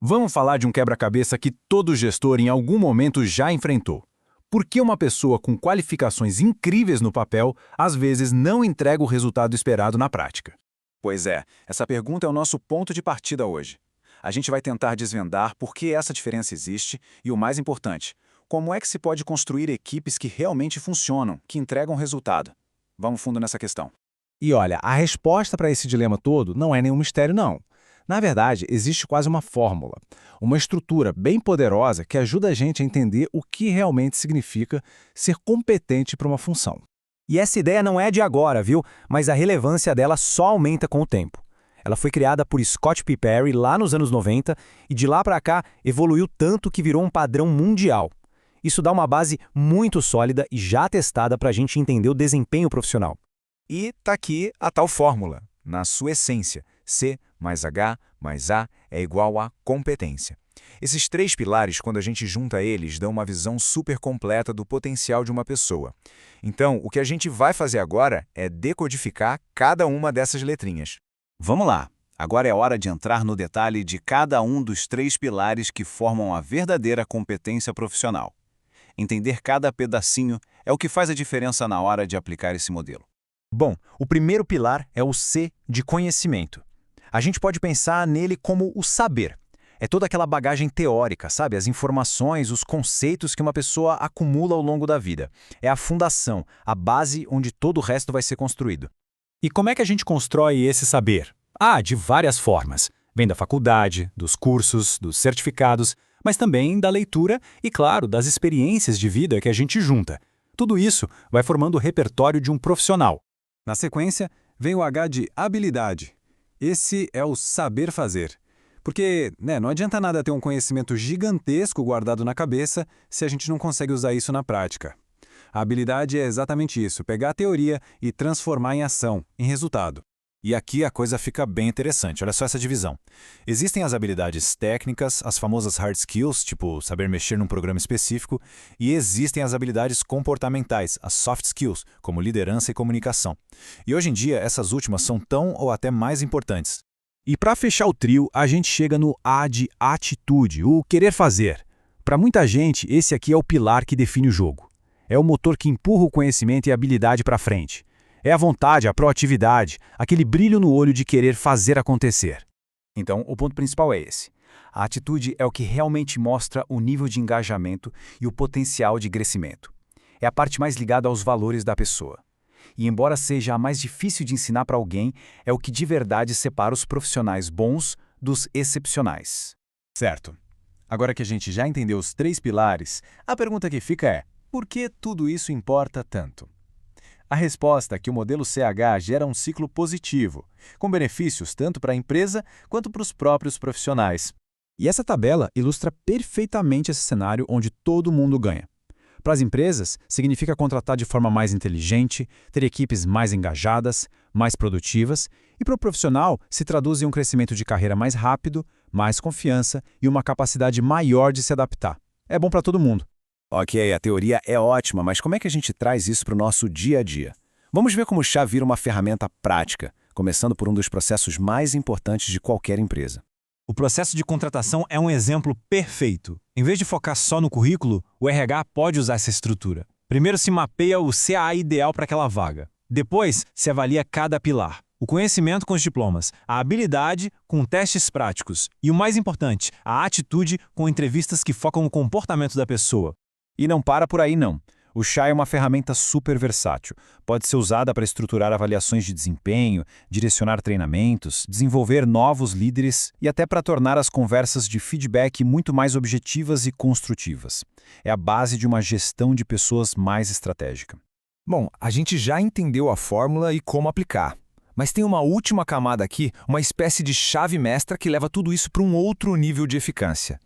Vamos falar de um quebra-cabeça que todo gestor em algum momento já enfrentou. Por que uma pessoa com qualificações incríveis no papel, às vezes não entrega o resultado esperado na prática? Pois é, essa pergunta é o nosso ponto de partida hoje. A gente vai tentar desvendar por que essa diferença existe e, o mais importante, como é que se pode construir equipes que realmente funcionam, que entregam resultado. Vamos fundo nessa questão. E olha, a resposta para esse dilema todo não é nenhum mistério, não. Na verdade, existe quase uma fórmula, uma estrutura bem poderosa que ajuda a gente a entender o que realmente significa ser competente para uma função. E essa ideia não é de agora, viu? Mas a relevância dela só aumenta com o tempo. Ela foi criada por Scott P. Perry lá nos anos 90 e de lá para cá evoluiu tanto que virou um padrão mundial. Isso dá uma base muito sólida e já testada para a gente entender o desempenho profissional. E tá aqui a tal fórmula, na sua essência. C mais H mais A é igual a competência. Esses três pilares, quando a gente junta eles, dão uma visão super completa do potencial de uma pessoa. Então, o que a gente vai fazer agora é decodificar cada uma dessas letrinhas. Vamos lá! Agora é hora de entrar no detalhe de cada um dos três pilares que formam a verdadeira competência profissional. Entender cada pedacinho é o que faz a diferença na hora de aplicar esse modelo. Bom, o primeiro pilar é o C de conhecimento. A gente pode pensar nele como o saber. É toda aquela bagagem teórica, sabe? As informações, os conceitos que uma pessoa acumula ao longo da vida. É a fundação, a base onde todo o resto vai ser construído. E como é que a gente constrói esse saber? De várias formas. Vem da faculdade, dos cursos, dos certificados, mas também da leitura e, claro, das experiências de vida que a gente junta. Tudo isso vai formando o repertório de um profissional. Na sequência, vem o H de habilidade. Esse é o saber fazer. Porque não adianta nada ter um conhecimento gigantesco guardado na cabeça se a gente não consegue usar isso na prática. A habilidade é exatamente isso, pegar a teoria e transformar em ação, em resultado. E aqui a coisa fica bem interessante, olha só essa divisão. Existem as habilidades técnicas, as famosas hard skills, tipo saber mexer num programa específico, e existem as habilidades comportamentais, as soft skills, como liderança e comunicação. E hoje em dia essas últimas são tão ou até mais importantes. E para fechar o trio, a gente chega no A de atitude, o querer fazer. Para muita gente, esse aqui é o pilar que define o jogo. É o motor que empurra o conhecimento e a habilidade para frente. É a vontade, a proatividade, aquele brilho no olho de querer fazer acontecer. Então, o ponto principal é esse. A atitude é o que realmente mostra o nível de engajamento e o potencial de crescimento. É a parte mais ligada aos valores da pessoa. E embora seja a mais difícil de ensinar para alguém, é o que de verdade separa os profissionais bons dos excepcionais. Certo. Agora que a gente já entendeu os três pilares, a pergunta que fica é: por que tudo isso importa tanto? A resposta é que o modelo CH gera um ciclo positivo, com benefícios tanto para a empresa quanto para os próprios profissionais. E essa tabela ilustra perfeitamente esse cenário onde todo mundo ganha. Para as empresas, significa contratar de forma mais inteligente, ter equipes mais engajadas, mais produtivas, e para o profissional se traduz em um crescimento de carreira mais rápido, mais confiança e uma capacidade maior de se adaptar. É bom para todo mundo. Ok, a teoria é ótima, mas como é que a gente traz isso para o nosso dia a dia? Vamos ver como o chá vira uma ferramenta prática, começando por um dos processos mais importantes de qualquer empresa. O processo de contratação é um exemplo perfeito. Em vez de focar só no currículo, o RH pode usar essa estrutura. Primeiro se mapeia o CA ideal para aquela vaga. Depois se avalia cada pilar. O conhecimento com os diplomas, a habilidade com testes práticos e, o mais importante, a atitude com entrevistas que focam no comportamento da pessoa. E não para por aí, não. O chá é uma ferramenta super versátil. Pode ser usada para estruturar avaliações de desempenho, direcionar treinamentos, desenvolver novos líderes e até para tornar as conversas de feedback muito mais objetivas e construtivas. É a base de uma gestão de pessoas mais estratégica. Bom, a gente já entendeu a fórmula e como aplicar. Mas tem uma última camada aqui, uma espécie de chave mestra que leva tudo isso para um outro nível de eficácia.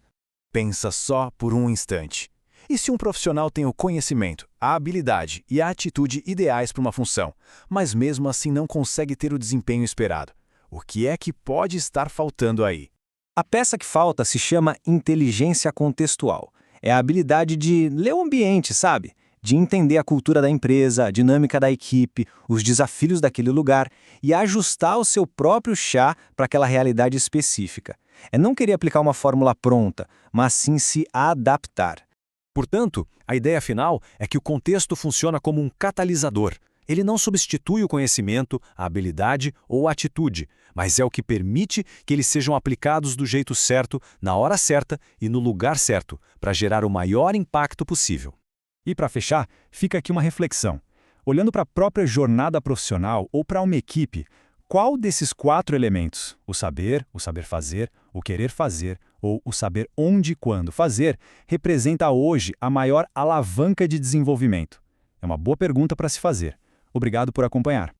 Pensa só por um instante. E se um profissional tem o conhecimento, a habilidade e a atitude ideais para uma função, mas mesmo assim não consegue ter o desempenho esperado? O que é que pode estar faltando aí? A peça que falta se chama inteligência contextual. É a habilidade de ler o ambiente, sabe? de entender a cultura da empresa, a dinâmica da equipe, os desafios daquele lugar e ajustar o seu próprio chá para aquela realidade específica. É não querer aplicar uma fórmula pronta, mas sim se adaptar. Portanto, a ideia final é que o contexto funciona como um catalisador. Ele não substitui o conhecimento, a habilidade ou a atitude, mas é o que permite que eles sejam aplicados do jeito certo, na hora certa e no lugar certo, para gerar o maior impacto possível. E para fechar, fica aqui uma reflexão. Olhando para a própria jornada profissional ou para uma equipe, qual desses 4 elementos, o saber fazer, o querer fazer ou o saber onde e quando fazer, representa hoje a maior alavanca de desenvolvimento? É uma boa pergunta para se fazer. Obrigado por acompanhar.